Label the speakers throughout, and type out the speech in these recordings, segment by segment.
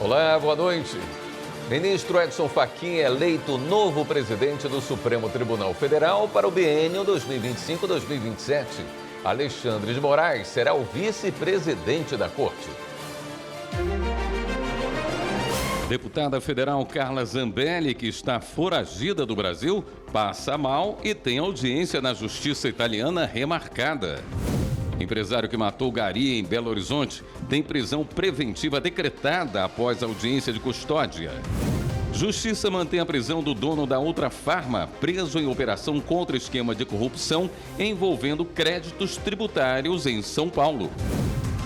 Speaker 1: Olá, boa noite. Ministro Edson Fachin é eleito novo presidente do Supremo Tribunal Federal para o biênio 2025-2027. Alexandre de Moraes será o vice-presidente da Corte. Deputada federal Carla Zambelli, que está foragida do Brasil, passa mal e tem audiência na justiça italiana remarcada. Empresário que matou Gari em Belo Horizonte tem prisão preventiva decretada após audiência de custódia. Justiça mantém a prisão do dono da Ultrafarma, preso em operação contra esquema de corrupção envolvendo créditos tributários em São Paulo.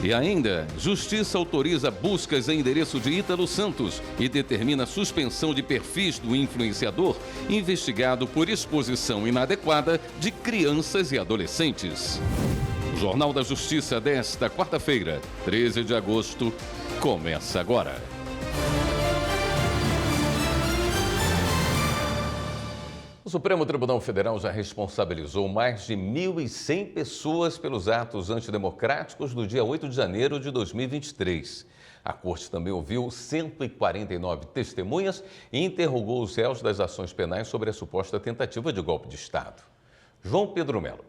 Speaker 1: E ainda, Justiça autoriza buscas em endereço de Ítalo Santos e determina suspensão de perfis do influenciador investigado por exposição inadequada de crianças e adolescentes. O Jornal da Justiça desta quarta-feira, 13 de agosto, começa agora. O Supremo Tribunal Federal já responsabilizou mais de 1.100 pessoas pelos atos antidemocráticos do dia 8 de janeiro de 2023. A Corte também ouviu 149 testemunhas e interrogou os réus das ações penais sobre a suposta tentativa de golpe de Estado. João Pedro Melo.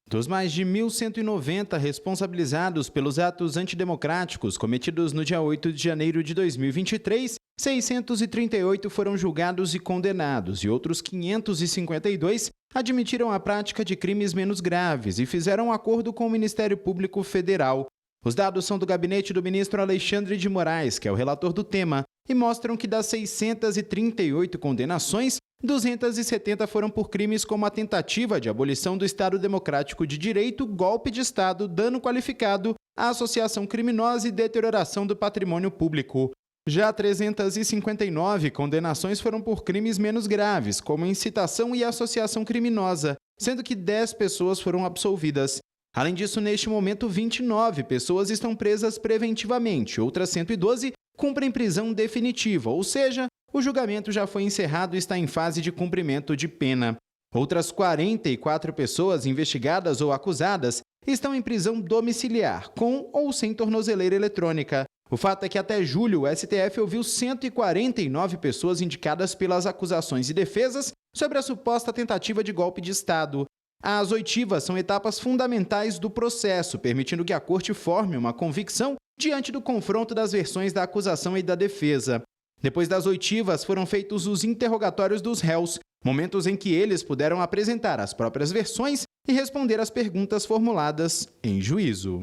Speaker 2: Dos mais de 1.190 responsabilizados pelos atos antidemocráticos cometidos no dia 8 de janeiro de 2023, 638 foram julgados e condenados e outros 552 admitiram a prática de crimes menos graves e fizeram acordo com o Ministério Público Federal. Os dados são do gabinete do ministro Alexandre de Moraes, que é o relator do tema, e mostram que das 638 condenações, 270 foram por crimes como a tentativa de abolição do Estado Democrático de Direito, golpe de Estado, dano qualificado, associação criminosa e deterioração do patrimônio público. Já 359 condenações foram por crimes menos graves, como incitação e associação criminosa, sendo que 10 pessoas foram absolvidas. Além disso, neste momento, 29 pessoas estão presas preventivamente, outras 112 cumprem prisão definitiva, ou seja, o julgamento já foi encerrado e está em fase de cumprimento de pena. Outras 44 pessoas investigadas ou acusadas estão em prisão domiciliar, com ou sem tornozeleira eletrônica. O fato é que até julho o STF ouviu 149 pessoas indicadas pelas acusações e defesas sobre a suposta tentativa de golpe de Estado. As oitivas são etapas fundamentais do processo, permitindo que a Corte forme uma convicção diante do confronto das versões da acusação e da defesa. Depois das oitivas, foram feitos os interrogatórios dos réus, momentos em que eles puderam apresentar as próprias versões e responder às perguntas formuladas em juízo.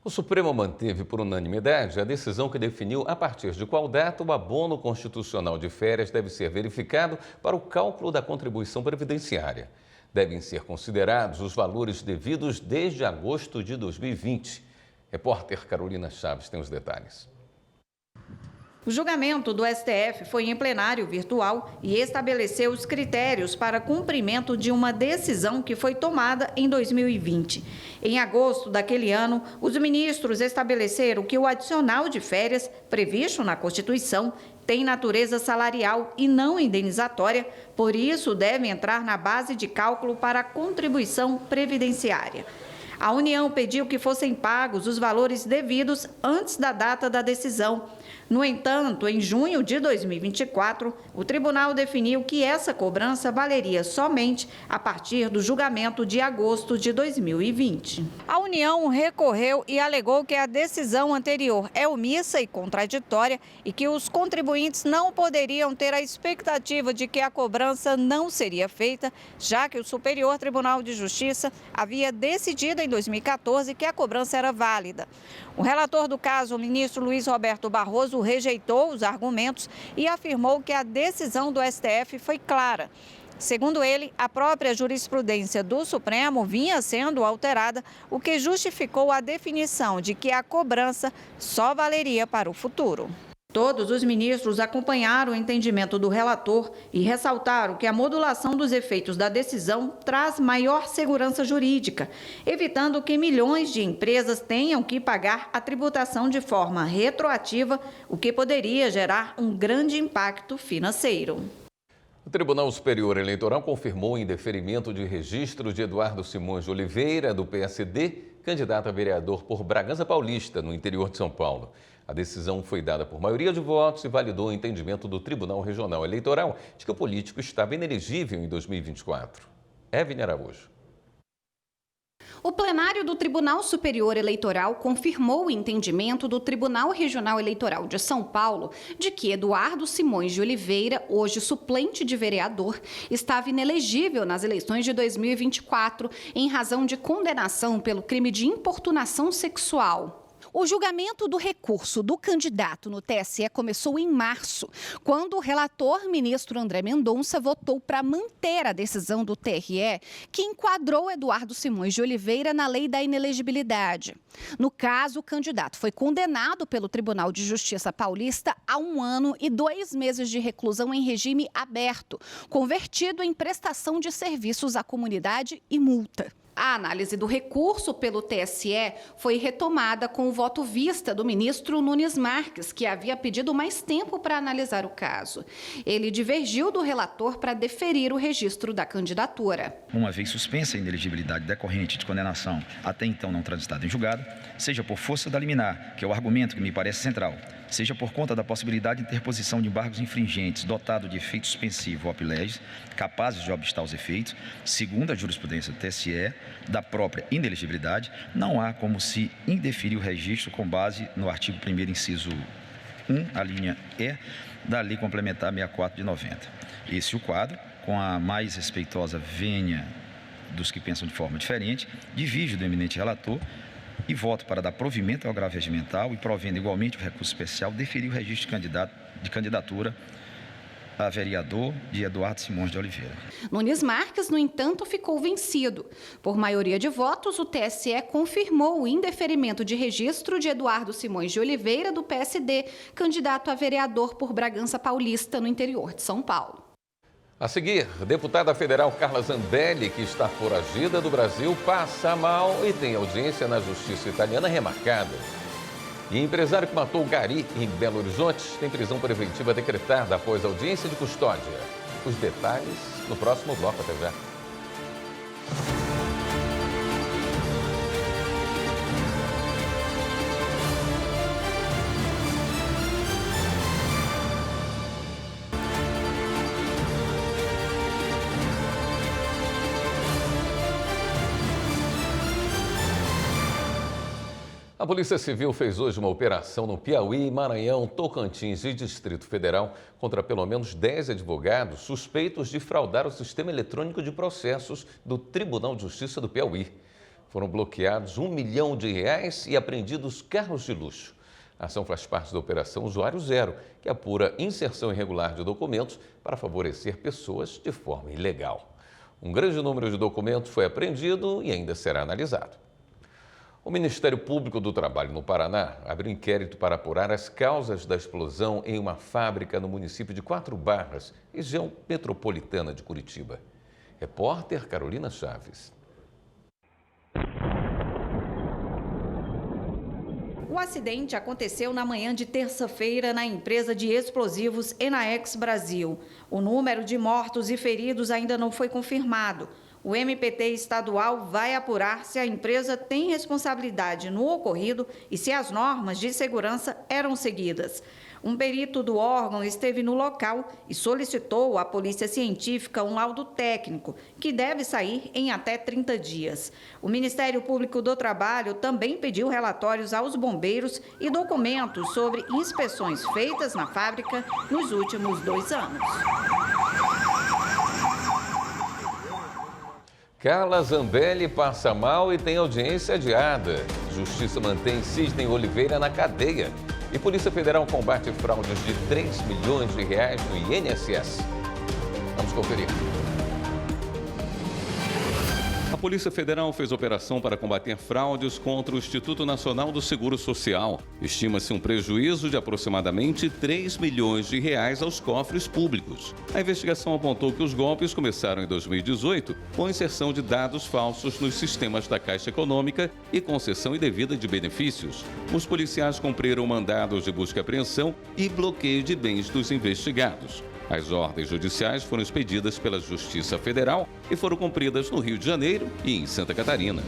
Speaker 1: O Supremo manteve por unanimidade a decisão que definiu a partir de qual data o abono constitucional de férias deve ser verificado para o cálculo da contribuição previdenciária. Devem ser considerados os valores devidos desde agosto de 2020. Repórter Carolina Chaves tem os detalhes.
Speaker 3: O julgamento do STF foi em plenário virtual e estabeleceu os critérios para cumprimento de uma decisão que foi tomada em 2020. Em agosto daquele ano, os ministros estabeleceram que o adicional de férias previsto na Constituição tem natureza salarial e não indenizatória, por isso deve entrar na base de cálculo para a contribuição previdenciária. A União pediu que fossem pagos os valores devidos antes da data da decisão. No entanto, em junho de 2024, o tribunal definiu que essa cobrança valeria somente a partir do julgamento de agosto de 2020. A União recorreu e alegou que a decisão anterior é omissa e contraditória e que os contribuintes não poderiam ter a expectativa de que a cobrança não seria feita, já que o Superior Tribunal de Justiça havia decidido em 2014 que a cobrança era válida. O relator do caso, o ministro Luiz Roberto Barroso, rejeitou os argumentos e afirmou que a decisão do STF foi clara. Segundo ele, a própria jurisprudência do Supremo vinha sendo alterada, o que justificou a definição de que a cobrança só valeria para o futuro. Todos os ministros acompanharam o entendimento do relator e ressaltaram que a modulação dos efeitos da decisão traz maior segurança jurídica, evitando que milhões de empresas tenham que pagar a tributação de forma retroativa, o que poderia gerar um grande impacto financeiro.
Speaker 1: O Tribunal Superior Eleitoral confirmou o indeferimento de registro de Eduardo Simões de Oliveira, do PSD, candidato a vereador por Bragança Paulista, no interior de São Paulo. A decisão foi dada por maioria de votos e validou o entendimento do Tribunal Regional Eleitoral de que o político estava inelegível em 2024. Evne Araújo.
Speaker 4: O plenário do Tribunal Superior Eleitoral confirmou o entendimento do Tribunal Regional Eleitoral de São Paulo de que Eduardo Simões de Oliveira, hoje suplente de vereador, estava inelegível nas eleições de 2024 em razão de condenação pelo crime de importunação sexual. O julgamento do recurso do candidato no TSE começou em março, quando o relator, ministro André Mendonça, votou para manter a decisão do TRE, que enquadrou Eduardo Simões de Oliveira na lei da inelegibilidade. No caso, o candidato foi condenado pelo Tribunal de Justiça Paulista a 1 ano e 2 meses de reclusão em regime aberto, convertido em prestação de serviços à comunidade e multa. A análise do recurso pelo TSE foi retomada com o voto vista do ministro Nunes Marques, que havia pedido mais tempo para analisar o caso. Ele divergiu do relator para deferir o registro da candidatura.
Speaker 5: Uma vez suspensa a inelegibilidade decorrente de condenação até então não transitada em julgado, seja por força da liminar, que é o argumento que me parece central, seja por conta da possibilidade de interposição de embargos infringentes dotado de efeito suspensivo op legis, capazes de obstar os efeitos, segundo a jurisprudência do TSE, da própria inelegibilidade, não há como se indeferir o registro com base no artigo 1º, inciso 1, a linha E, da Lei Complementar 64 de 90. Esse é o quadro, com a mais respeitosa vênia dos que pensam de forma diferente, divide do eminente relator e voto para dar provimento ao agravo regimental e, provendo igualmente o recurso especial, deferir o registro de candidatura a vereador de Eduardo Simões de Oliveira.
Speaker 4: Nunes Marques, no entanto, ficou vencido. Por maioria de votos, o TSE confirmou o indeferimento de registro de Eduardo Simões de Oliveira, do PSD, candidato a vereador por Bragança Paulista, no interior de São Paulo.
Speaker 1: A seguir, deputada federal Carla Zambelli, que está foragida do Brasil, passa mal e tem audiência na justiça italiana remarcada. E empresário que matou o Gari em Belo Horizonte tem prisão preventiva decretada após audiência de custódia. Os detalhes no próximo bloco. Até já. A Polícia Civil fez hoje uma operação no Piauí, Maranhão, Tocantins e Distrito Federal contra pelo menos 10 advogados suspeitos de fraudar o sistema eletrônico de processos do Tribunal de Justiça do Piauí. Foram bloqueados R$1 milhão e apreendidos carros de luxo. A ação faz parte da Operação Usuário Zero, que apura inserção irregular de documentos para favorecer pessoas de forma ilegal. Um grande número de documentos foi apreendido e ainda será analisado. O Ministério Público do Trabalho no Paraná abriu inquérito para apurar as causas da explosão em uma fábrica no município de Quatro Barras, região metropolitana de Curitiba. Repórter Carolina Chaves.
Speaker 3: O acidente aconteceu na manhã de terça-feira na empresa de explosivos Enaex Brasil. O número de mortos e feridos ainda não foi confirmado. O MPT estadual vai apurar se a empresa tem responsabilidade no ocorrido e se as normas de segurança eram seguidas. Um perito do órgão esteve no local e solicitou à Polícia Científica um laudo técnico, que deve sair em até 30 dias. O Ministério Público do Trabalho também pediu relatórios aos bombeiros e documentos sobre inspeções feitas na fábrica nos últimos 2 anos.
Speaker 1: Carla Zambelli passa mal e tem audiência adiada. Justiça mantém Cisne Oliveira na cadeia. E Polícia Federal combate fraudes de R$3 milhões no INSS. Vamos conferir. A Polícia Federal fez operação para combater fraudes contra o Instituto Nacional do Seguro Social. Estima-se um prejuízo de aproximadamente R$3 milhões aos cofres públicos. A investigação apontou que os golpes começaram em 2018 com a inserção de dados falsos nos sistemas da Caixa Econômica e concessão indevida de benefícios. Os policiais cumpriram mandados de busca e apreensão e bloqueio de bens dos investigados. As ordens judiciais foram expedidas pela Justiça Federal e foram cumpridas no Rio de Janeiro e em Santa Catarina.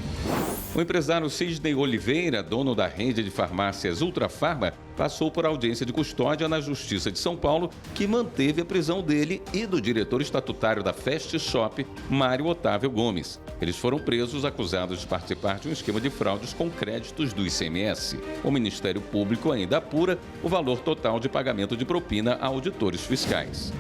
Speaker 1: O empresário Cisne Oliveira, dono da rede de farmácias Ultrafarma, passou por audiência de custódia na Justiça de São Paulo, que manteve a prisão dele e do diretor estatutário da Fast Shop, Mário Otávio Gomes. Eles foram presos acusados de participar de um esquema de fraudes com créditos do ICMS. O Ministério Público ainda apura o valor total de pagamento de propina a auditores fiscais.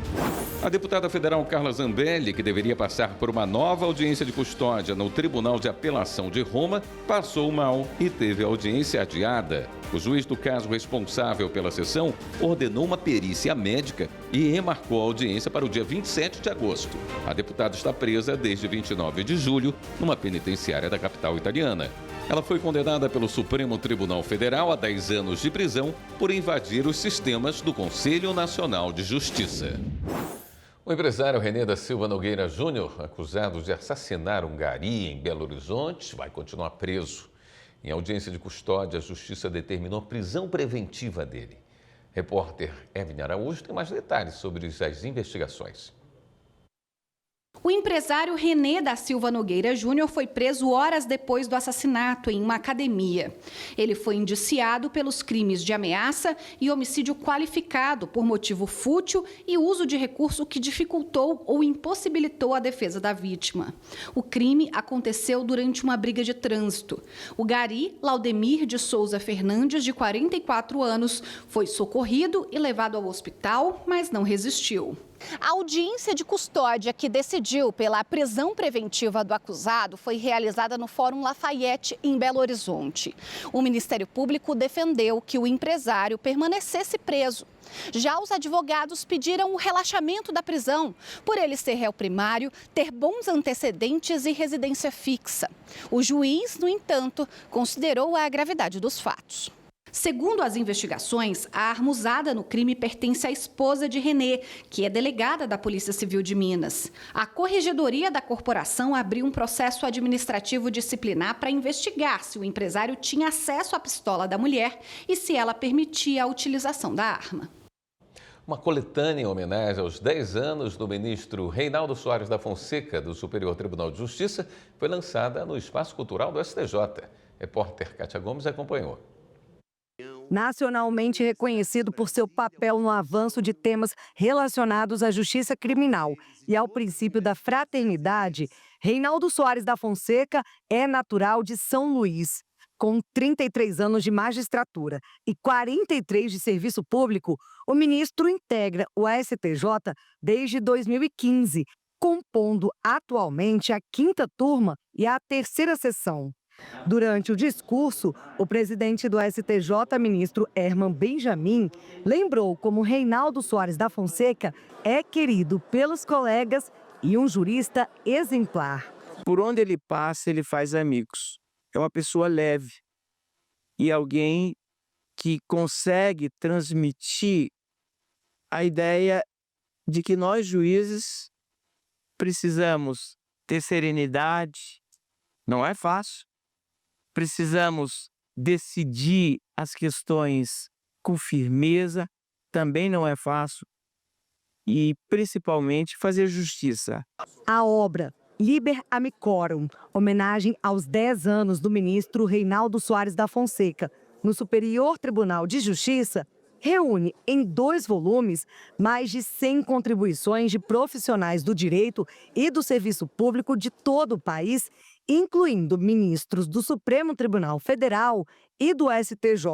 Speaker 1: A deputada federal Carla Zambelli, que deveria passar por uma nova audiência de custódia no Tribunal de Apelação de Roma, passou mal e teve a audiência adiada. O juiz do caso responsável pela sessão ordenou uma perícia médica e remarcou a audiência para o dia 27 de agosto. A deputada está presa desde 29 de julho numa penitenciária da capital italiana. Ela foi condenada pelo Supremo Tribunal Federal a 10 anos de prisão por invadir os sistemas do Conselho Nacional de Justiça. O empresário René da Silva Nogueira Júnior, acusado de assassinar um gari em Belo Horizonte, vai continuar preso. Em audiência de custódia, a Justiça determinou a prisão preventiva dele. Repórter Evelyn Araújo tem mais detalhes sobre as investigações.
Speaker 4: O empresário René da Silva Nogueira Júnior foi preso horas depois do assassinato em uma academia. Ele foi indiciado pelos crimes de ameaça e homicídio qualificado por motivo fútil e uso de recurso que dificultou ou impossibilitou a defesa da vítima. O crime aconteceu durante uma briga de trânsito. O gari Laudemir de Souza Fernandes, de 44 anos, foi socorrido e levado ao hospital, mas não resistiu.
Speaker 6: A audiência de custódia que decidiu pela prisão preventiva do acusado foi realizada no Fórum Lafayette, em Belo Horizonte. O Ministério Público defendeu que o empresário permanecesse preso. Já os advogados pediram o relaxamento da prisão, por ele ser réu primário, ter bons antecedentes e residência fixa. O juiz, no entanto, considerou a gravidade dos fatos.
Speaker 4: Segundo as investigações, a arma usada no crime pertence à esposa de René, que é delegada da Polícia Civil de Minas. A Corregedoria da Corporação abriu um processo administrativo disciplinar para investigar se o empresário tinha acesso à pistola da mulher e se ela permitia a utilização da arma.
Speaker 1: Uma coletânea em homenagem aos 10 anos do ministro Reinaldo Soares da Fonseca, do Superior Tribunal de Justiça, foi lançada no Espaço Cultural do STJ. Repórter Kátia Gomes acompanhou.
Speaker 7: Nacionalmente reconhecido por seu papel no avanço de temas relacionados à justiça criminal e ao princípio da fraternidade, Reinaldo Soares da Fonseca é natural de São Luís. Com 33 anos de magistratura e 43 de serviço público, o ministro integra o STJ desde 2015, compondo atualmente a 5ª turma e a 3ª sessão. Durante o discurso, o presidente do STJ, ministro Herman Benjamin, lembrou como Reinaldo Soares da Fonseca é querido pelos colegas e um jurista exemplar.
Speaker 8: Por onde ele passa, ele faz amigos. É uma pessoa leve e alguém que consegue transmitir a ideia de que nós, juízes, precisamos ter serenidade. Não é fácil. Precisamos decidir as questões com firmeza, também não é fácil, e principalmente fazer justiça.
Speaker 7: A obra Liber Amicorum, homenagem aos 10 anos do ministro Reinaldo Soares da Fonseca, no Superior Tribunal de Justiça, reúne em 2 volumes mais de 100 contribuições de profissionais do direito e do serviço público de todo o país, incluindo ministros do Supremo Tribunal Federal e do STJ.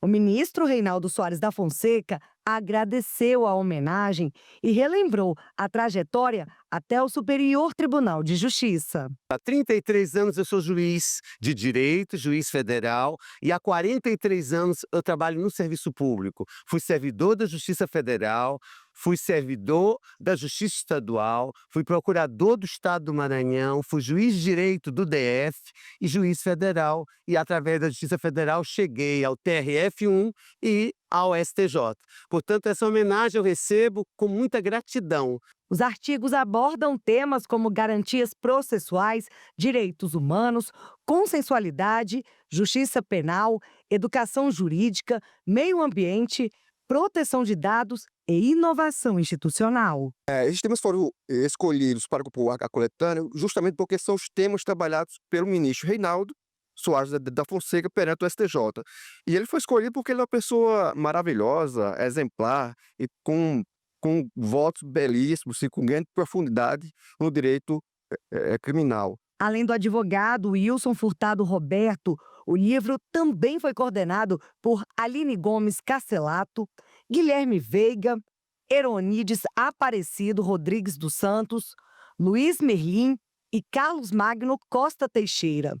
Speaker 7: O ministro Reinaldo Soares da Fonseca agradeceu a homenagem e relembrou a trajetória até o Superior Tribunal de Justiça.
Speaker 9: Há 33 anos eu sou juiz de direito, juiz federal, e há 43 anos eu trabalho no serviço público. Fui servidor da Justiça Federal, fui servidor da Justiça Estadual, fui procurador do Estado do Maranhão, fui juiz de direito do DF e juiz federal, e através da Justiça Federal cheguei ao TRF1 e ao STJ. Portanto, essa homenagem eu recebo com muita gratidão.
Speaker 7: Os artigos abordam temas como garantias processuais, direitos humanos, consensualidade, justiça penal, educação jurídica, meio ambiente, proteção de dados e inovação institucional.
Speaker 10: Esses temas foram escolhidos para compor a coletânea justamente porque são os temas trabalhados pelo ministro Reinaldo Soares da Fonseca perante o STJ. E ele foi escolhido porque ele é uma pessoa maravilhosa, exemplar e com votos belíssimos e com grande profundidade no direito criminal.
Speaker 7: Além do advogado Wilson Furtado Roberto, o livro também foi coordenado por Aline Gomes Cacelato, Guilherme Veiga, Eronides Aparecido Rodrigues dos Santos, Luiz Merlim e Carlos Magno Costa Teixeira.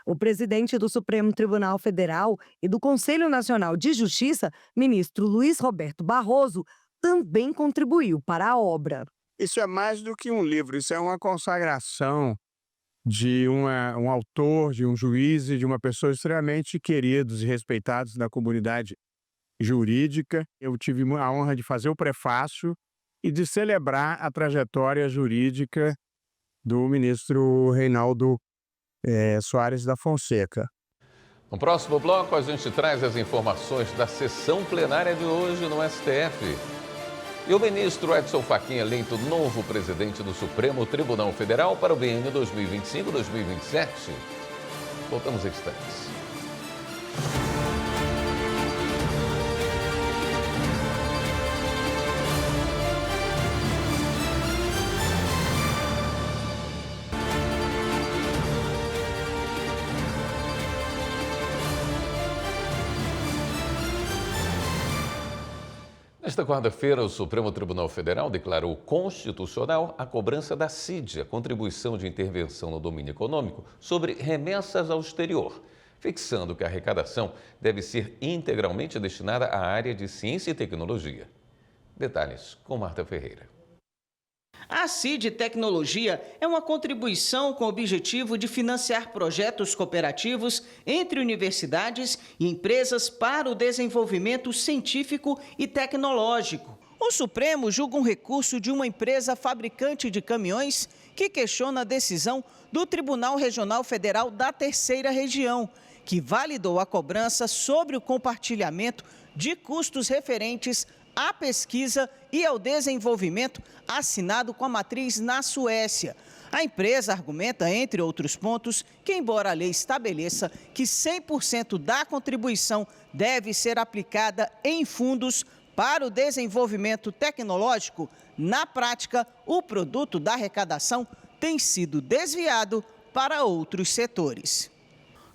Speaker 7: O presidente do Supremo Tribunal Federal e do Conselho Nacional de Justiça, ministro Luiz Roberto Barroso, também contribuiu para a obra.
Speaker 8: Isso é mais do que um livro, isso é uma consagração de um autor, de um juiz e de uma pessoa extremamente queridos e respeitados na comunidade jurídica. Eu tive a honra de fazer o prefácio e de celebrar a trajetória jurídica do ministro Reinaldo Soares da Fonseca.
Speaker 1: No próximo bloco, a gente traz as informações da sessão plenária de hoje no STF. E o ministro Edson Fachin eleito novo presidente do Supremo Tribunal Federal para o biênio 2025-2027. Voltamos em instantes. Nesta quarta-feira, o Supremo Tribunal Federal declarou constitucional a cobrança da CID, a Contribuição de Intervenção no Domínio Econômico, sobre remessas ao exterior, fixando que a arrecadação deve ser integralmente destinada à área de ciência e tecnologia. Detalhes com Marta Ferreira.
Speaker 11: A CID Tecnologia é uma contribuição com o objetivo de financiar projetos cooperativos entre universidades e empresas para o desenvolvimento científico e tecnológico. O Supremo julga um recurso de uma empresa fabricante de caminhões que questiona a decisão do Tribunal Regional Federal da Terceira Região, que validou a cobrança sobre o compartilhamento de custos referentes à pesquisa e ao desenvolvimento assinado com a matriz na Suécia. A empresa argumenta, entre outros pontos, que embora a lei estabeleça que 100% da contribuição deve ser aplicada em fundos para o desenvolvimento tecnológico, na prática, o produto da arrecadação tem sido desviado para outros setores.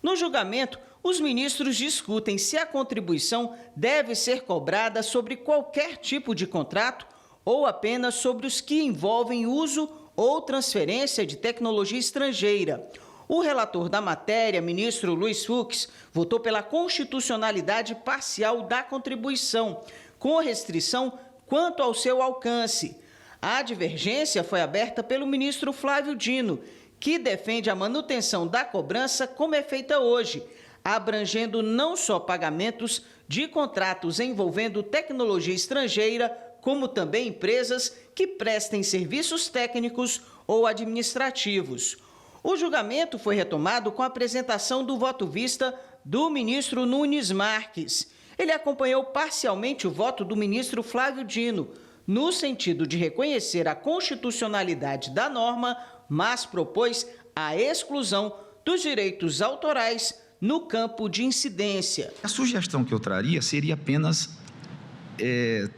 Speaker 11: No julgamento, os ministros discutem se a contribuição deve ser cobrada sobre qualquer tipo de contrato ou apenas sobre os que envolvem uso ou transferência de tecnologia estrangeira. O relator da matéria, ministro Luiz Fux, votou pela constitucionalidade parcial da contribuição, com restrição quanto ao seu alcance. A divergência foi aberta pelo ministro Flávio Dino, que defende a manutenção da cobrança como é feita hoje, abrangendo não só pagamentos de contratos envolvendo tecnologia estrangeira, como também empresas que prestem serviços técnicos ou administrativos. O julgamento foi retomado com a apresentação do voto vista do ministro Nunes Marques. Ele acompanhou parcialmente o voto do ministro Flávio Dino, no sentido de reconhecer a constitucionalidade da norma, mas propôs a exclusão dos direitos autorais no campo de incidência.
Speaker 5: A sugestão que eu traria seria apenas,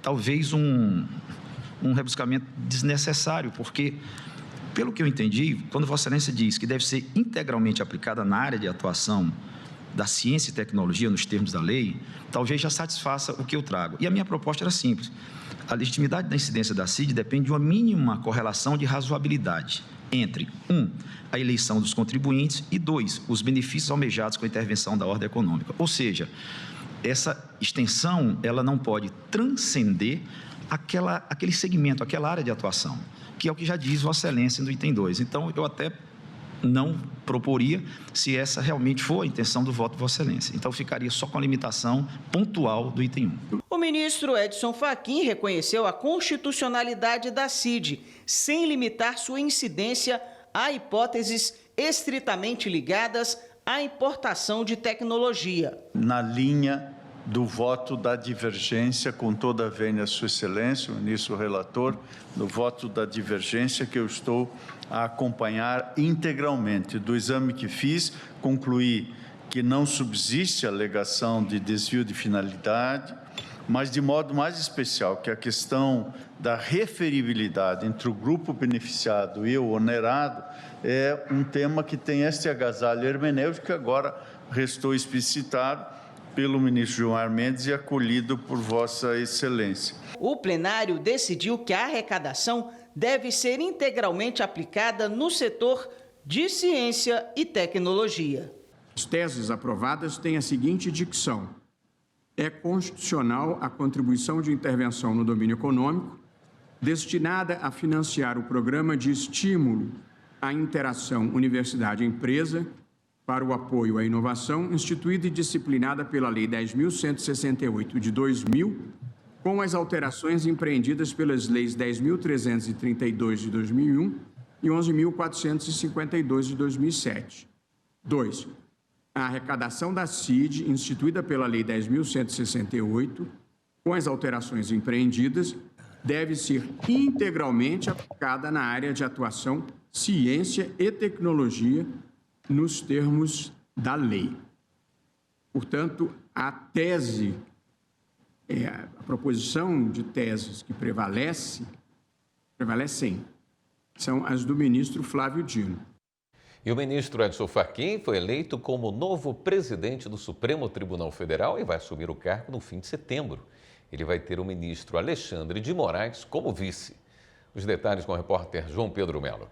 Speaker 5: talvez, um rebuscamento desnecessário, porque, pelo que eu entendi, quando Vossa Excelência diz que deve ser integralmente aplicada na área de atuação da ciência e tecnologia, nos termos da lei, talvez já satisfaça o que eu trago. E a minha proposta era simples. A legitimidade da incidência da CID depende de uma mínima correlação de razoabilidade entre, 1, a eleição dos contribuintes e, 2, os benefícios almejados com a intervenção da ordem econômica. Ou seja, essa extensão ela não pode transcender aquele segmento, aquela área de atuação, que é o que já diz Vossa Excelência no item 2. Então, eu até não proporia se essa realmente for a intenção do voto de Vossa Excelência. Então, ficaria só com a limitação pontual do item 1.
Speaker 11: O ministro Edson Fachin reconheceu a constitucionalidade da CID, sem limitar sua incidência a hipóteses estritamente ligadas à importação de tecnologia.
Speaker 12: Na linha do voto da divergência, com toda a vênia, Sua Excelência, o ministro relator, do voto da divergência que eu estou a acompanhar integralmente. Do exame que fiz, concluí que não subsiste alegação de desvio de finalidade, mas de modo mais especial que a questão da referibilidade entre o grupo beneficiado e o onerado é um tema que tem este agasalho hermenêutico que agora restou explicitado pelo ministro Gilmar Mendes e acolhido por Vossa Excelência.
Speaker 11: O plenário decidiu que a arrecadação deve ser integralmente aplicada no setor de ciência e tecnologia.
Speaker 8: As teses aprovadas têm a seguinte dicção: é constitucional a contribuição de intervenção no domínio econômico destinada a financiar o programa de estímulo à interação universidade-empresa para o apoio à inovação, instituída e disciplinada pela Lei 10.168 de 2000, com as alterações empreendidas pelas Leis 10.332 de 2001 e 11.452 de 2007. 2. A arrecadação da CID, instituída pela Lei 10.168, com as alterações empreendidas, deve ser integralmente aplicada na área de atuação ciência e tecnologia, nos termos da lei. Portanto, a proposição de teses que prevalecem, são as do ministro Flávio Dino.
Speaker 1: E o ministro Edson Fachin foi eleito como novo presidente do Supremo Tribunal Federal e vai assumir o cargo no fim de setembro. Ele vai ter o ministro Alexandre de Moraes como vice. Os detalhes com o repórter João Pedro Melo.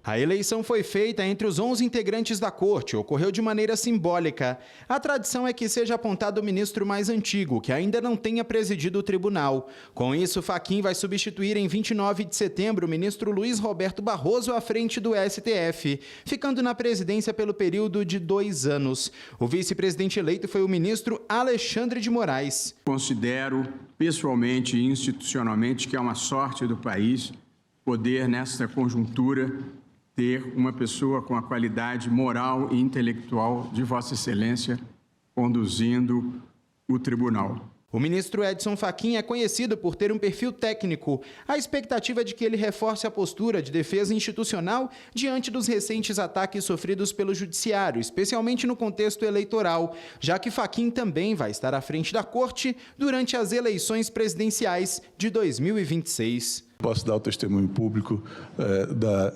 Speaker 2: A eleição foi feita entre os 11 integrantes da corte, ocorreu de maneira simbólica. A tradição é que seja apontado o ministro mais antigo, que ainda não tenha presidido o tribunal. Com isso, Fachin vai substituir em 29 de setembro o ministro Luiz Roberto Barroso à frente do STF, ficando na presidência pelo período de 2 anos. O vice-presidente eleito foi o ministro Alexandre de Moraes.
Speaker 8: Considero pessoalmente e institucionalmente que é uma sorte do país poder, nesta conjuntura, ter uma pessoa com a qualidade moral e intelectual de Vossa Excelência conduzindo o tribunal.
Speaker 2: O ministro Edson Fachin é conhecido por ter um perfil técnico. A expectativa é de que ele reforce a postura de defesa institucional diante dos recentes ataques sofridos pelo judiciário, especialmente no contexto eleitoral, já que Fachin também vai estar à frente da corte durante as eleições presidenciais de 2026.
Speaker 13: Posso dar o testemunho público da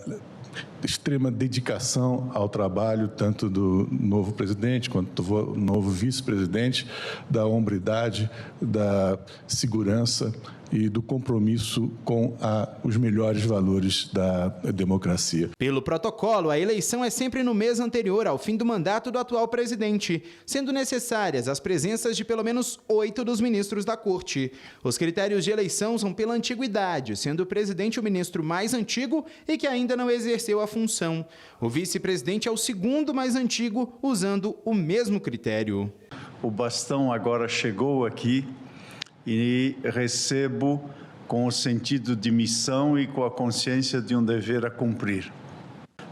Speaker 13: extrema dedicação ao trabalho, tanto do novo presidente quanto do novo vice-presidente, da hombridade, da segurança e do compromisso com os melhores valores da democracia.
Speaker 2: Pelo protocolo, a eleição é sempre no mês anterior ao fim do mandato do atual presidente, sendo necessárias as presenças de pelo menos 8 dos ministros da corte. Os critérios de eleição são pela antiguidade, sendo o presidente o ministro mais antigo e que ainda não exerceu a função. O vice-presidente é o segundo mais antigo, usando o mesmo critério.
Speaker 12: O bastão agora chegou aqui e recebo com o sentido de missão e com a consciência de um dever a cumprir.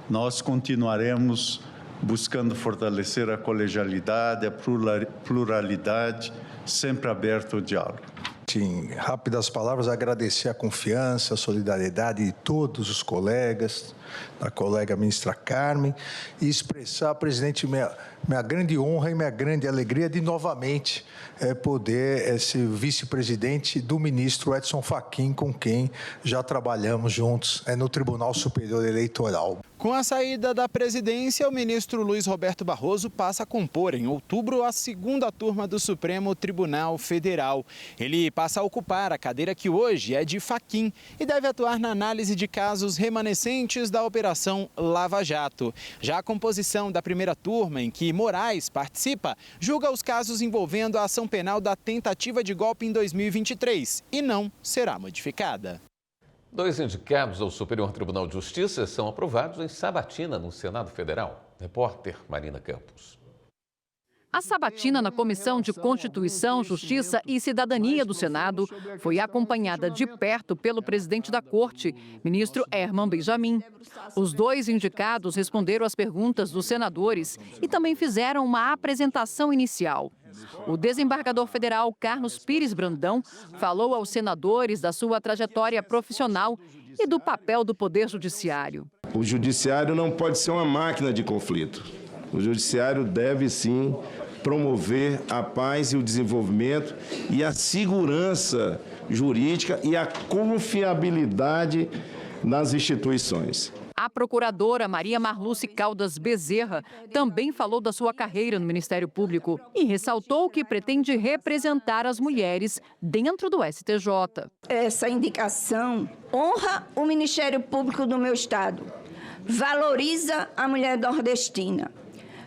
Speaker 12: Nós continuaremos buscando fortalecer a colegialidade, a pluralidade, sempre aberto ao diálogo.
Speaker 14: Em rápidas palavras, agradecer a confiança, a solidariedade de todos os colegas, da colega ministra Carmen, e expressar, presidente, minha grande honra e minha grande alegria de novamente poder ser vice-presidente do ministro Edson Fachin, com quem já trabalhamos juntos no Tribunal Superior Eleitoral.
Speaker 2: Com a saída da presidência, o ministro Luiz Roberto Barroso passa a compor, em outubro, a segunda turma do Supremo Tribunal Federal. Ele passa a ocupar a cadeira que hoje é de Fachin e deve atuar na análise de casos remanescentes da Operação Lava Jato. Já a composição da primeira turma, em que Moraes participa, julga os casos envolvendo a ação penal da tentativa de golpe em 2023 e não será modificada.
Speaker 1: 2 indicados ao Superior Tribunal de Justiça são aprovados em sabatina no Senado Federal. Repórter Marina Campos.
Speaker 15: A sabatina na Comissão de Constituição, Justiça e Cidadania do Senado foi acompanhada de perto pelo presidente da Corte, ministro Herman Benjamin. Os 2 indicados responderam às perguntas dos senadores e também fizeram uma apresentação inicial. O desembargador federal Carlos Pires Brandão falou aos senadores da sua trajetória profissional e do papel do Poder Judiciário.
Speaker 16: O Judiciário não pode ser uma máquina de conflito. O Judiciário deve, sim, promover a paz e o desenvolvimento e a segurança jurídica e a confiabilidade nas instituições.
Speaker 15: A procuradora Maria Marluce Caldas Bezerra também falou da sua carreira no Ministério Público e ressaltou que pretende representar as mulheres dentro do STJ.
Speaker 17: Essa indicação honra o Ministério Público do meu estado, valoriza a mulher nordestina,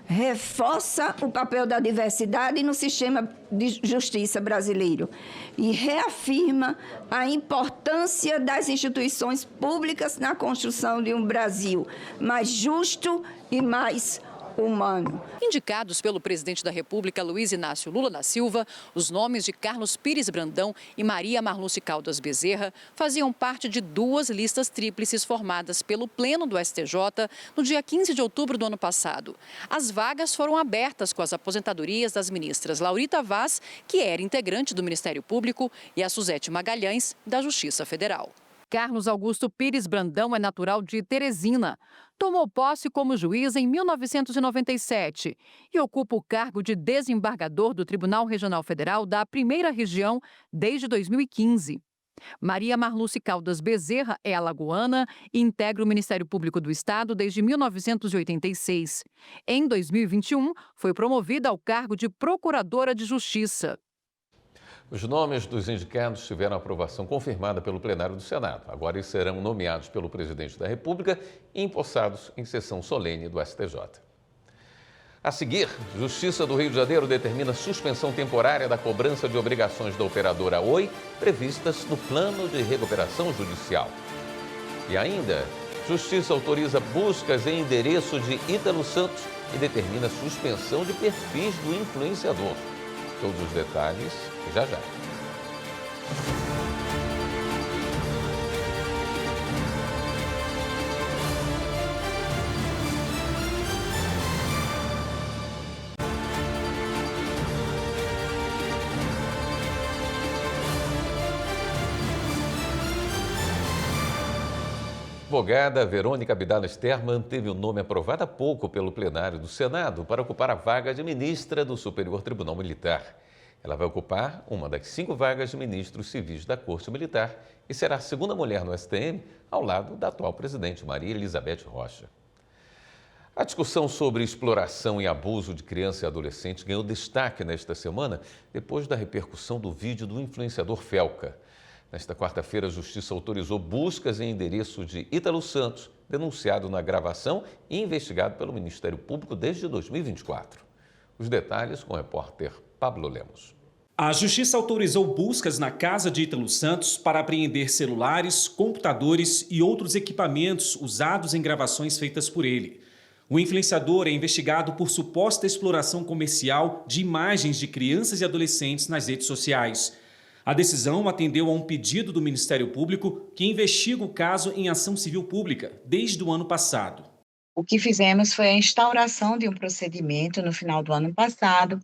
Speaker 17: reforça o papel da diversidade no sistema de justiça brasileiro e reafirma a importância das instituições públicas na construção de um Brasil mais justo e mais humano.
Speaker 15: Indicados pelo presidente da República, Luiz Inácio Lula da Silva, os nomes de Carlos Pires Brandão e Maria Marluce Caldas Bezerra faziam parte de duas listas tríplices formadas pelo Pleno do STJ no dia 15 de outubro do ano passado. As vagas foram abertas com as aposentadorias das ministras Laurita Vaz, que era integrante do Ministério Público, e a Suzete Magalhães, da Justiça Federal. Carlos Augusto Pires Brandão é natural de Teresina. Tomou posse como juiz em 1997 e ocupa o cargo de desembargador do Tribunal Regional Federal da Primeira Região desde 2015. Maria Marluce Caldas Bezerra é alagoana e integra o Ministério Público do Estado desde 1986. Em 2021, foi promovida ao cargo de Procuradora de Justiça.
Speaker 1: Os nomes dos indicados tiveram aprovação confirmada pelo plenário do Senado. Agora eles serão nomeados pelo presidente da República e empossados em sessão solene do STJ. A seguir, Justiça do Rio de Janeiro determina suspensão temporária da cobrança de obrigações da operadora Oi previstas no Plano de Recuperação Judicial. E ainda, Justiça autoriza buscas em endereço de Ítalo Santos e determina suspensão de perfis do influenciador. Todos os detalhes já já. A advogada Verônica Abdala Esther manteve o nome aprovado há pouco pelo plenário do Senado para ocupar a vaga de ministra do Superior Tribunal Militar. Ela vai ocupar uma das 5 vagas de ministros civis da Corte Militar e será a segunda mulher no STM, ao lado da atual presidente Maria Elizabeth Rocha. A discussão sobre exploração e abuso de criança e adolescente ganhou destaque nesta semana depois da repercussão do vídeo do influenciador Felca. Nesta quarta-feira, a Justiça autorizou buscas em endereço de Ítalo Santos, denunciado na gravação e investigado pelo Ministério Público desde 2024. Os detalhes com o repórter Pablo Lemos.
Speaker 18: A Justiça autorizou buscas na casa de Ítalo Santos para apreender celulares, computadores e outros equipamentos usados em gravações feitas por ele. O influenciador é investigado por suposta exploração comercial de imagens de crianças e adolescentes nas redes sociais. A decisão atendeu a um pedido do Ministério Público, que investiga o caso em ação civil pública desde o ano passado.
Speaker 19: O que fizemos foi a instauração de um procedimento no final do ano passado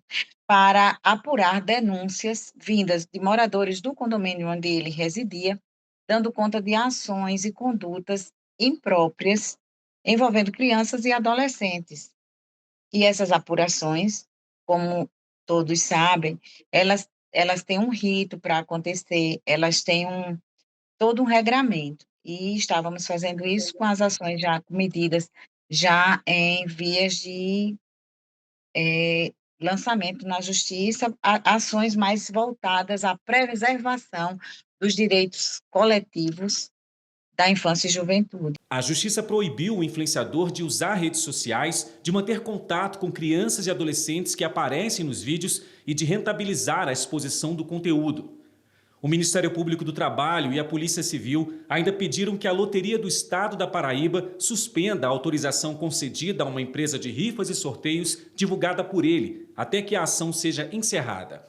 Speaker 19: para apurar denúncias vindas de moradores do condomínio onde ele residia, dando conta de ações e condutas impróprias envolvendo crianças e adolescentes. E essas apurações, como todos sabem, elas têm um rito para acontecer, elas têm todo um regramento. E estávamos fazendo isso com as ações já medidas já em vias de lançamento na Justiça, ações mais voltadas à preservação dos direitos coletivos da infância e juventude.
Speaker 18: A Justiça proibiu o influenciador de usar redes sociais, de manter contato com crianças e adolescentes que aparecem nos vídeos e de rentabilizar a exposição do conteúdo. O Ministério Público do Trabalho e a Polícia Civil ainda pediram que a Loteria do Estado da Paraíba suspenda a autorização concedida a uma empresa de rifas e sorteios divulgada por ele, até que a ação seja encerrada.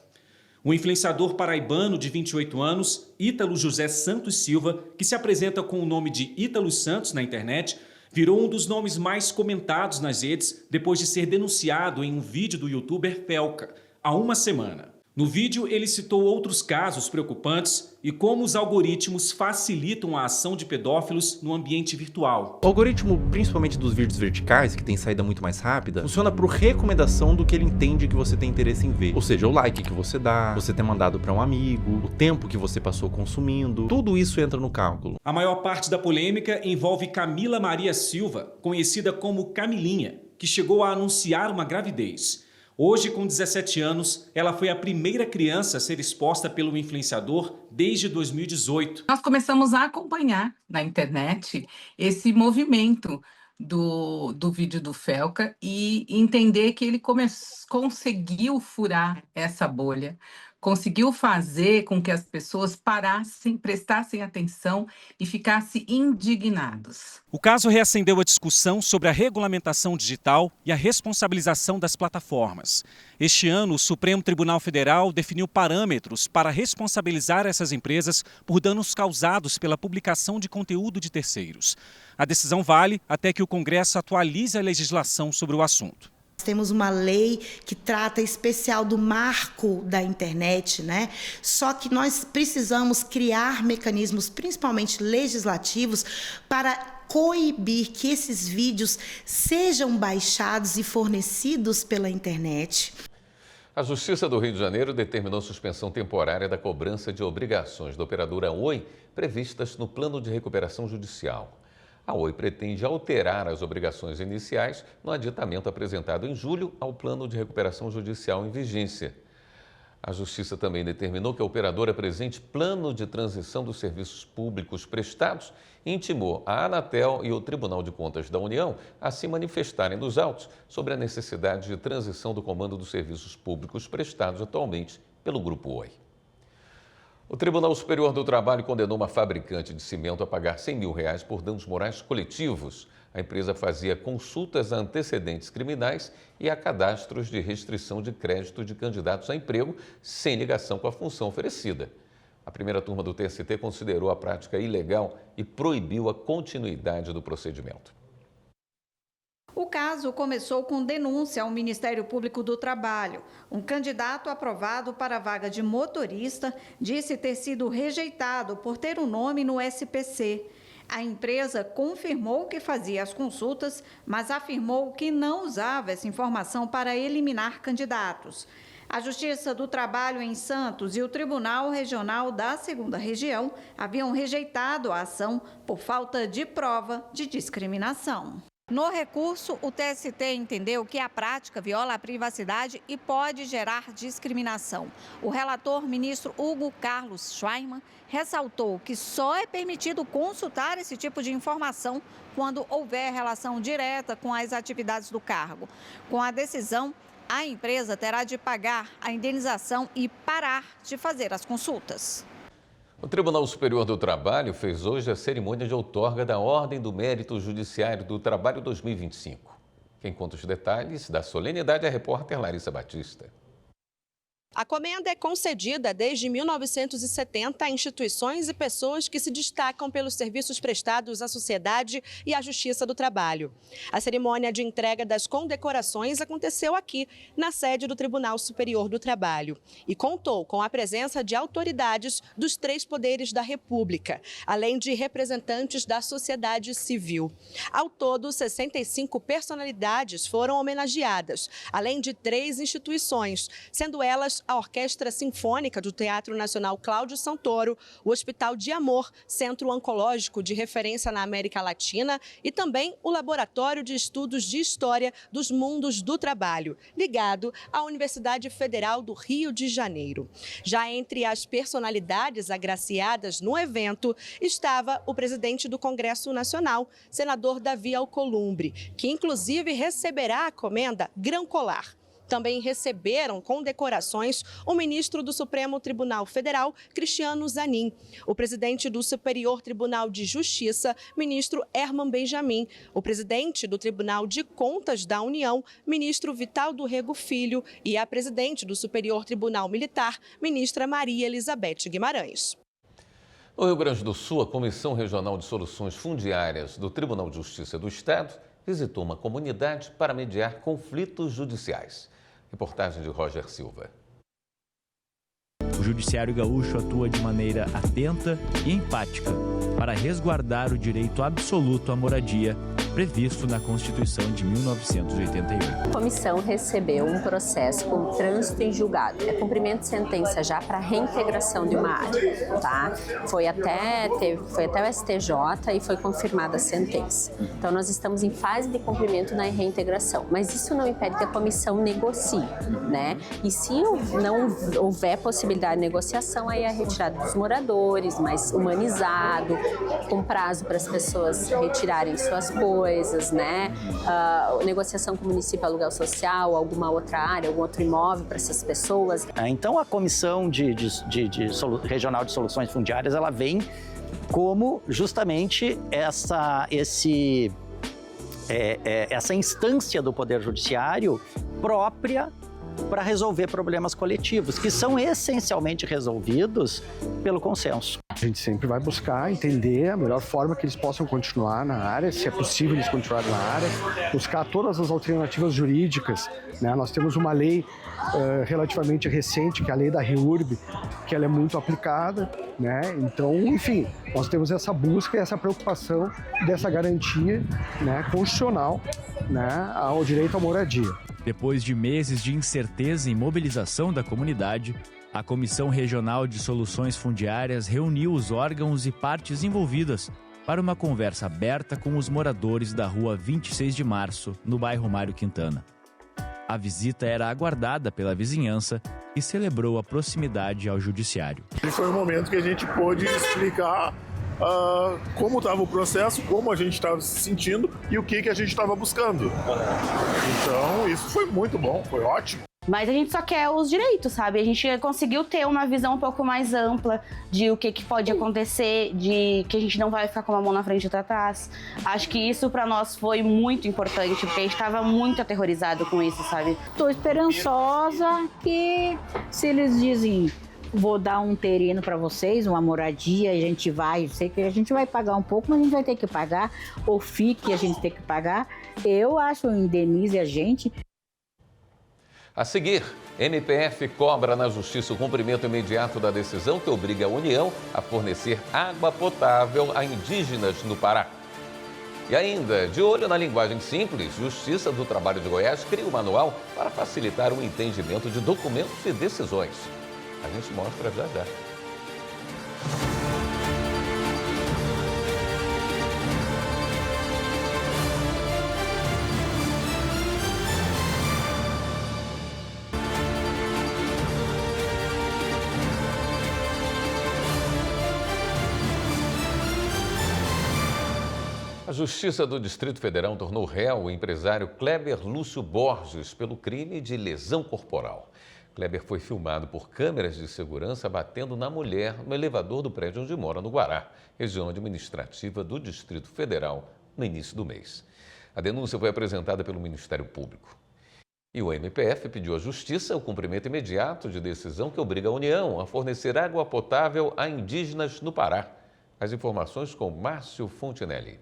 Speaker 18: O influenciador paraibano de 28 anos, Ítalo José Santos Silva, que se apresenta com o nome de Ítalo Santos na internet, virou um dos nomes mais comentados nas redes depois de ser denunciado em um vídeo do youtuber Felca, há uma semana. No vídeo, ele citou outros casos preocupantes e como os algoritmos facilitam a ação de pedófilos no ambiente virtual.
Speaker 20: O algoritmo, principalmente dos vídeos verticais, que tem saída muito mais rápida, funciona por recomendação do que ele entende que você tem interesse em ver. Ou seja, o like que você dá, você ter mandado para um amigo, o tempo que você passou consumindo, tudo isso entra no cálculo.
Speaker 18: A maior parte da polêmica envolve Camila Maria Silva, conhecida como Camilinha, que chegou a anunciar uma gravidez. Hoje, com 17 anos, ela foi a primeira criança a ser exposta pelo influenciador desde 2018.
Speaker 21: Nós começamos a acompanhar na internet esse movimento do vídeo do Felca e entender que ele conseguiu furar essa bolha, conseguiu fazer com que as pessoas parassem, prestassem atenção e ficassem indignados.
Speaker 18: O caso reacendeu a discussão sobre a regulamentação digital e a responsabilização das plataformas. Este ano, o Supremo Tribunal Federal definiu parâmetros para responsabilizar essas empresas por danos causados pela publicação de conteúdo de terceiros. A decisão vale até que o Congresso atualize a legislação sobre o assunto.
Speaker 22: Temos uma lei que trata especial do marco da internet, né? Só que nós precisamos criar mecanismos, principalmente legislativos, para coibir que esses vídeos sejam baixados e fornecidos pela internet.
Speaker 1: A Justiça do Rio de Janeiro determinou suspensão temporária da cobrança de obrigações da operadora Oi previstas no Plano de Recuperação Judicial. A Oi pretende alterar as obrigações iniciais no aditamento apresentado em julho ao Plano de Recuperação Judicial em vigência. A Justiça também determinou que a operadora apresente plano de transição dos serviços públicos prestados e intimou a Anatel e o Tribunal de Contas da União a se manifestarem nos autos sobre a necessidade de transição do comando dos serviços públicos prestados atualmente pelo Grupo Oi. O Tribunal Superior do Trabalho condenou uma fabricante de cimento a pagar R$100 mil por danos morais coletivos. A empresa fazia consultas a antecedentes criminais e a cadastros de restrição de crédito de candidatos a emprego sem ligação com a função oferecida. A primeira turma do TST considerou a prática ilegal e proibiu a continuidade do procedimento.
Speaker 3: O caso começou com denúncia ao Ministério Público do Trabalho. Um candidato aprovado para a vaga de motorista disse ter sido rejeitado por ter um nome no SPC. A empresa confirmou que fazia as consultas, mas afirmou que não usava essa informação para eliminar candidatos. A Justiça do Trabalho em Santos e o Tribunal Regional da 2ª Região haviam rejeitado a ação por falta de prova de discriminação. No recurso, o TST entendeu que a prática viola a privacidade e pode gerar discriminação. O relator, ministro Hugo Carlos Schweinman, ressaltou que só é permitido consultar esse tipo de informação quando houver relação direta com as atividades do cargo. Com a decisão, a empresa terá de pagar a indenização e parar de fazer as consultas.
Speaker 1: O Tribunal Superior do Trabalho fez hoje a cerimônia de outorga da Ordem do Mérito Judiciário do Trabalho 2025. Quem conta os detalhes da solenidade é a repórter Larissa Batista.
Speaker 23: A comenda é concedida desde 1970 a instituições e pessoas que se destacam pelos serviços prestados à sociedade e à Justiça do Trabalho. A cerimônia de entrega das condecorações aconteceu aqui, na sede do Tribunal Superior do Trabalho, e contou com a presença de autoridades dos 3 poderes da República, além de representantes da sociedade civil. Ao todo, 65 personalidades foram homenageadas, além de 3 instituições, sendo elas a Orquestra Sinfônica do Teatro Nacional Cláudio Santoro, o Hospital de Amor, centro oncológico de referência na América Latina, e também o Laboratório de Estudos de História dos Mundos do Trabalho, ligado à Universidade Federal do Rio de Janeiro. Já entre as personalidades agraciadas no evento estava o presidente do Congresso Nacional, senador Davi Alcolumbre, que inclusive receberá a comenda Grão Colar. Também receberam condecorações o ministro do Supremo Tribunal Federal, Cristiano Zanin, o presidente do Superior Tribunal de Justiça, ministro Herman Benjamin, o presidente do Tribunal de Contas da União, ministro Vital do Rego Filho, e a presidente do Superior Tribunal Militar, ministra Maria Elizabeth Guimarães.
Speaker 1: No Rio Grande do Sul, a Comissão Regional de Soluções Fundiárias do Tribunal de Justiça do Estado visitou uma comunidade para mediar conflitos judiciais. Reportagem de Roger Silva.
Speaker 4: O Judiciário Gaúcho atua de maneira atenta e empática para resguardar o direito absoluto à moradia previsto na Constituição de 1988.
Speaker 6: A comissão recebeu um processo com trânsito em julgado. É cumprimento de sentença já para reintegração de uma área, tá? Foi até o STJ e foi confirmada a sentença. Então, nós estamos em fase de cumprimento na reintegração, mas isso não impede que a comissão negocie, né? E se não houver possibilidade de negociação, aí é a retirada dos moradores, mais humanizado, com prazo para as pessoas retirarem suas coisas, né? Negociação com o município, aluguel social, alguma outra área, algum outro imóvel para essas pessoas.
Speaker 9: Então, a Comissão Regional de Soluções Fundiárias, ela vem como justamente essa instância do Poder Judiciário própria para resolver problemas coletivos, que são essencialmente resolvidos pelo consenso.
Speaker 24: A gente sempre vai buscar entender a melhor forma que eles possam continuar na área, se é possível eles continuarem na área, buscar todas as alternativas jurídicas, né? Nós temos uma lei relativamente recente, que é a lei da REURB, que ela é muito aplicada, né? Então, enfim, nós temos essa busca e essa preocupação dessa garantia, né, constitucional, né, ao direito à moradia.
Speaker 4: Depois de meses de incerteza e mobilização da comunidade, a Comissão Regional de Soluções Fundiárias reuniu os órgãos e partes envolvidas para uma conversa aberta com os moradores da Rua 26 de Março, no bairro Mário Quintana. A visita era aguardada pela vizinhança e celebrou a proximidade ao judiciário.
Speaker 25: Foi um momento que a gente pôde explicar como estava o processo, como a gente estava se sentindo e o que a gente estava buscando. Então, isso foi muito bom, foi ótimo.
Speaker 26: Mas a gente só quer os direitos, sabe? A gente conseguiu ter uma visão um pouco mais ampla de o que pode acontecer, de que a gente não vai ficar com uma mão na frente e outra atrás. Acho que isso pra nós foi muito importante, porque a gente estava muito aterrorizado com isso, sabe?
Speaker 27: Tô esperançosa que se eles dizem, vou dar um terreno para vocês, uma moradia, a gente vai, sei que a gente vai pagar um pouco, mas a gente vai ter que pagar, ou FIC a gente tem que pagar. Eu acho, indenize a gente.
Speaker 1: A seguir, MPF cobra na Justiça o cumprimento imediato da decisão que obriga a União a fornecer água potável a indígenas no Pará. E ainda, de olho na linguagem simples, Justiça do Trabalho de Goiás cria um manual para facilitar o entendimento de documentos e decisões. A gente mostra já já. A Justiça do Distrito Federal tornou réu o empresário Kleber Lúcio Borges pelo crime de lesão corporal. Kleber foi filmado por câmeras de segurança batendo na mulher no elevador do prédio onde mora, no Guará, região administrativa do Distrito Federal, no início do mês. A denúncia foi apresentada pelo Ministério Público. E o MPF pediu à Justiça o cumprimento imediato de decisão que obriga a União a fornecer água potável a indígenas no Pará. As informações com Márcio Fontinelli.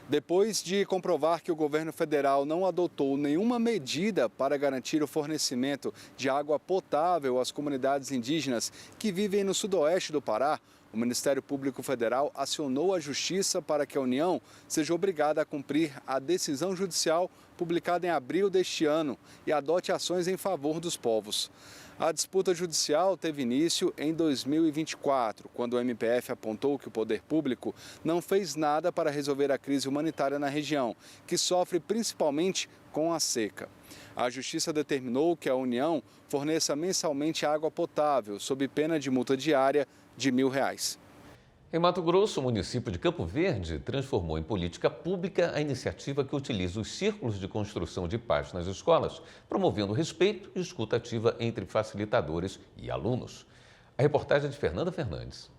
Speaker 28: Depois de comprovar que o governo federal não adotou nenhuma medida para garantir o fornecimento de água potável às comunidades indígenas que vivem no sudoeste do Pará, o Ministério Público Federal acionou a Justiça para que a União seja obrigada a cumprir a decisão judicial publicada em abril deste ano e adote ações em favor dos povos. A disputa judicial teve início em 2024, quando o MPF apontou que o poder público não fez nada para resolver a crise humanitária na região, que sofre principalmente com a seca. A Justiça determinou que a União forneça mensalmente água potável, sob pena de multa diária de R$1.000.
Speaker 1: Em Mato Grosso, o município de Campo Verde transformou em política pública a iniciativa que utiliza os círculos de construção de paz nas escolas, promovendo respeito e escuta ativa entre facilitadores e alunos. A reportagem é de Fernanda Fernandes.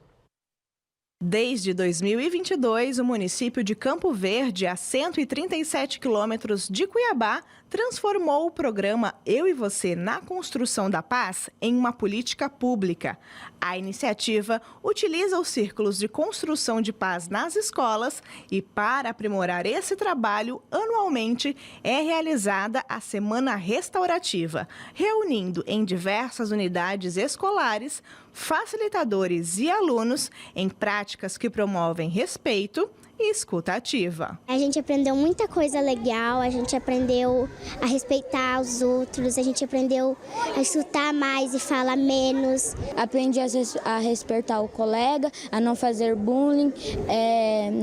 Speaker 5: Desde 2022, o município de Campo Verde, a 137 quilômetros de Cuiabá, transformou o programa Eu e Você na Construção da Paz em uma política pública. A iniciativa utiliza os círculos de construção de paz nas escolas e, para aprimorar esse trabalho, anualmente é realizada a Semana Restaurativa, reunindo em diversas unidades escolares facilitadores e alunos em práticas que promovem respeito e escuta ativa.
Speaker 7: A gente aprendeu muita coisa legal, a gente aprendeu a respeitar os outros, a gente aprendeu a escutar mais e falar menos.
Speaker 8: Aprendi a respeitar o colega, a não fazer bullying,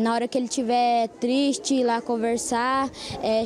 Speaker 8: na hora que ele estiver triste, ir lá conversar,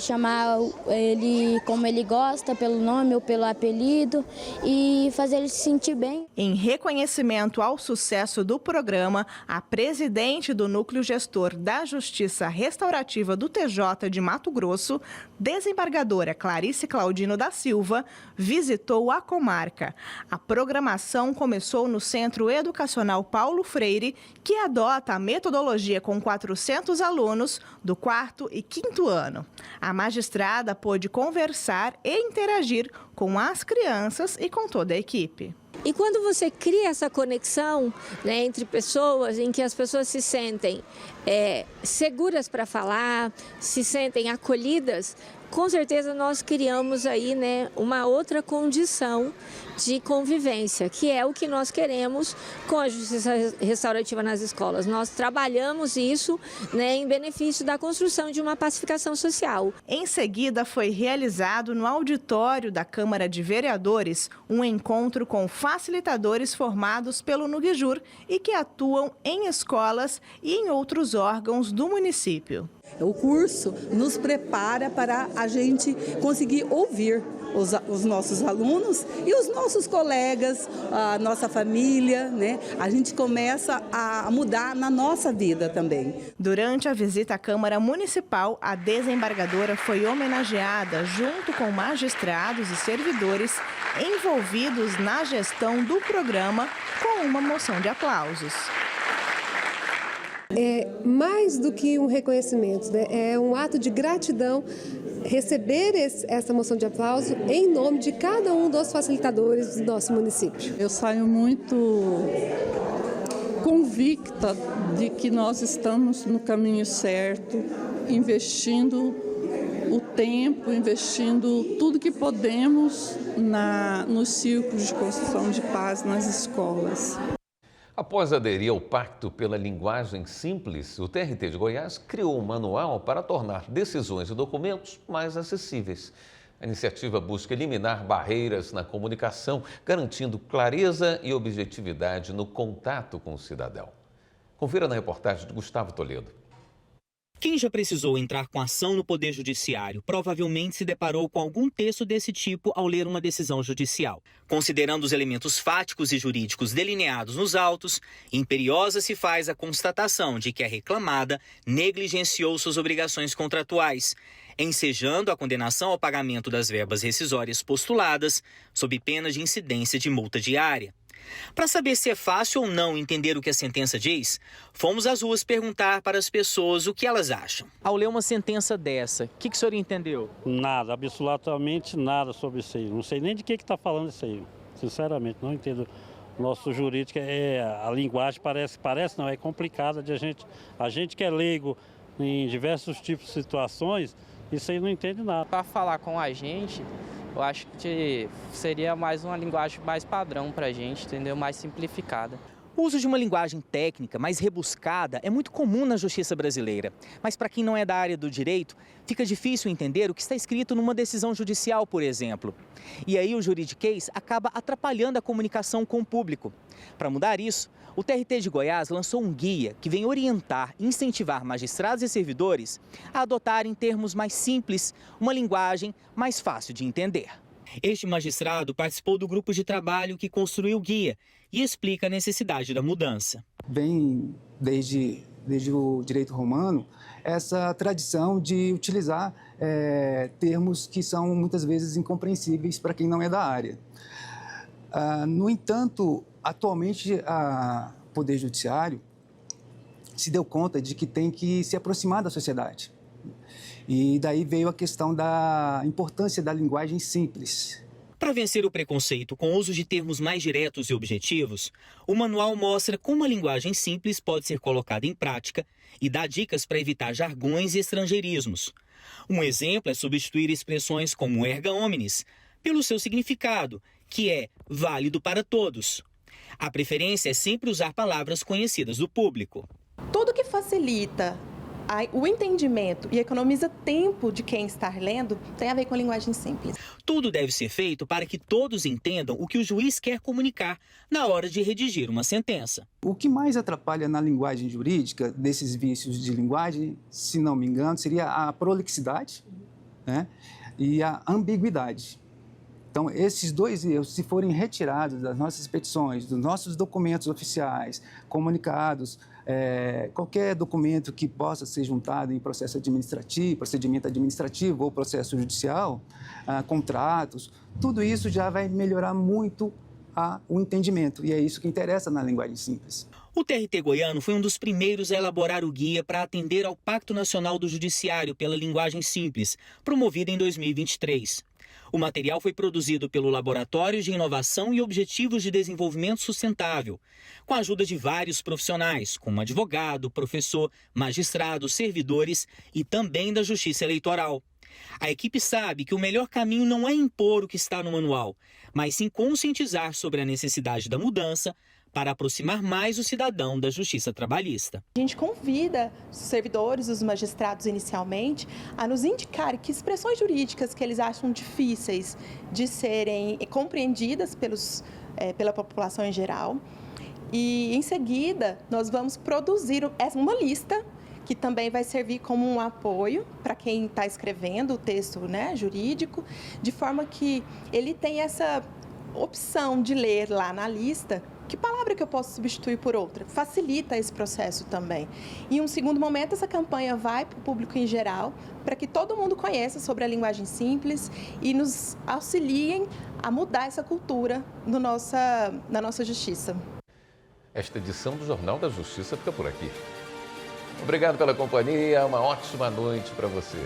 Speaker 8: chamar ele como ele gosta, pelo nome ou pelo apelido e fazer ele se sentir bem.
Speaker 5: Em reconhecimento ao sucesso do programa, a presidente do Núcleo Gestor da Justiça Restaurativa do TJ de Mato Grosso, desembargadora Clarice Claudino da Silva, visitou a comarca. A programação começou no Centro Educacional Paulo Freire, que adota a metodologia com 400 alunos do 4º e 5º ano. A magistrada pôde conversar e interagir com as crianças e com toda a equipe.
Speaker 10: E quando você cria essa conexão, né, entre pessoas, em que as pessoas se sentem seguras para falar, se sentem acolhidas, com certeza nós criamos aí, né, uma outra condição de convivência, que é o que nós queremos com a justiça restaurativa nas escolas. Nós trabalhamos isso, né, em benefício da construção de uma pacificação social.
Speaker 5: Em seguida, foi realizado no auditório da Câmara de Vereadores um encontro com facilitadores formados pelo Nugijur e que atuam em escolas e em outros órgãos do município.
Speaker 11: O curso nos prepara para a gente conseguir ouvir os nossos alunos e os nossos colegas, a nossa família, né? A gente começa a mudar na nossa vida também.
Speaker 5: Durante a visita à Câmara Municipal, a desembargadora foi homenageada junto com magistrados e servidores envolvidos na gestão do programa com uma moção de aplausos.
Speaker 12: É mais do que um reconhecimento, né? É um ato de gratidão receber essa moção de aplauso em nome de cada um dos facilitadores do nosso município.
Speaker 13: Eu saio muito convicta de que nós estamos no caminho certo, investindo o tempo, investindo tudo que podemos nos círculos de construção de paz nas escolas.
Speaker 1: Após aderir ao Pacto pela Linguagem Simples, o TRT de Goiás criou um manual para tornar decisões e documentos mais acessíveis. A iniciativa busca eliminar barreiras na comunicação, garantindo clareza e objetividade no contato com o cidadão. Confira na reportagem de Gustavo Toledo.
Speaker 14: Quem já precisou entrar com ação no Poder Judiciário provavelmente se deparou com algum texto desse tipo ao ler uma decisão judicial. Considerando os elementos fáticos e jurídicos delineados nos autos, imperiosa se faz a constatação de que a reclamada negligenciou suas obrigações contratuais, ensejando a condenação ao pagamento das verbas rescisórias postuladas, sob pena de incidência de multa diária. Para saber se é fácil ou não entender o que a sentença diz, fomos às ruas perguntar para as pessoas o que elas acham. Ao ler uma sentença dessa, o que o senhor entendeu?
Speaker 29: Nada, absolutamente nada sobre isso aí. Não sei nem de que está falando isso aí. Sinceramente, não entendo. Nosso jurídico, a linguagem parece não, é complicada de a gente que é leigo em diversos tipos de situações, isso aí não entende nada.
Speaker 30: Para falar com a gente, eu acho que seria mais uma linguagem mais padrão para a gente, entendeu? Mais simplificada.
Speaker 14: O uso de uma linguagem técnica mais rebuscada é muito comum na justiça brasileira. Mas para quem não é da área do direito, fica difícil entender o que está escrito numa decisão judicial, por exemplo. E aí o juridiquês acaba atrapalhando a comunicação com o público. Para mudar isso, o TRT de Goiás lançou um guia que vem orientar e incentivar magistrados e servidores a adotarem termos mais simples, uma linguagem mais fácil de entender. Este magistrado participou do grupo de trabalho que construiu o guia e explica a necessidade da mudança.
Speaker 31: Vem desde o direito romano essa tradição de utilizar termos que são muitas vezes incompreensíveis para quem não é da área. No entanto, atualmente o Poder Judiciário se deu conta de que tem que se aproximar da sociedade. E daí veio a questão da importância da linguagem simples.
Speaker 14: Para vencer o preconceito com o uso de termos mais diretos e objetivos, o manual mostra como a linguagem simples pode ser colocada em prática e dá dicas para evitar jargões e estrangeirismos. Um exemplo é substituir expressões como erga omnes pelo seu significado, que é válido para todos. A preferência é sempre usar palavras conhecidas do público.
Speaker 5: Tudo que facilita o entendimento e economiza tempo de quem está lendo tem a ver com a linguagem simples.
Speaker 14: Tudo deve ser feito para que todos entendam o que o juiz quer comunicar na hora de redigir uma sentença.
Speaker 31: O que mais atrapalha na linguagem jurídica, desses vícios de linguagem, se não me engano, seria a prolixidade, né, e a ambiguidade. Então, esses dois erros, se forem retirados das nossas petições, dos nossos documentos oficiais, comunicados, qualquer documento que possa ser juntado em procedimento administrativo ou processo judicial, contratos, tudo isso já vai melhorar muito o entendimento, e é isso que interessa na linguagem simples.
Speaker 14: O TRT goiano foi um dos primeiros a elaborar o guia para atender ao Pacto Nacional do Judiciário pela Linguagem Simples, promovido em 2023. O material foi produzido pelo Laboratório de Inovação e Objetivos de Desenvolvimento Sustentável, com a ajuda de vários profissionais, como advogado, professor, magistrado, servidores e também da Justiça Eleitoral. A equipe sabe que o melhor caminho não é impor o que está no manual, mas sim conscientizar sobre a necessidade da mudança para aproximar mais o cidadão da justiça trabalhista.
Speaker 5: A gente convida os servidores, os magistrados inicialmente, a nos indicar que expressões jurídicas que eles acham difíceis de serem compreendidas pela população em geral. E, em seguida, nós vamos produzir uma lista que também vai servir como um apoio para quem está escrevendo o texto, né, jurídico, de forma que ele tenha essa opção de ler lá na lista que palavra que eu posso substituir por outra. Facilita esse processo também. Em um segundo momento, essa campanha vai para o público em geral, para que todo mundo conheça sobre a linguagem simples e nos auxiliem a mudar essa cultura na nossa justiça.
Speaker 1: Esta edição do Jornal da Justiça fica por aqui. Obrigado pela companhia, uma ótima noite para você.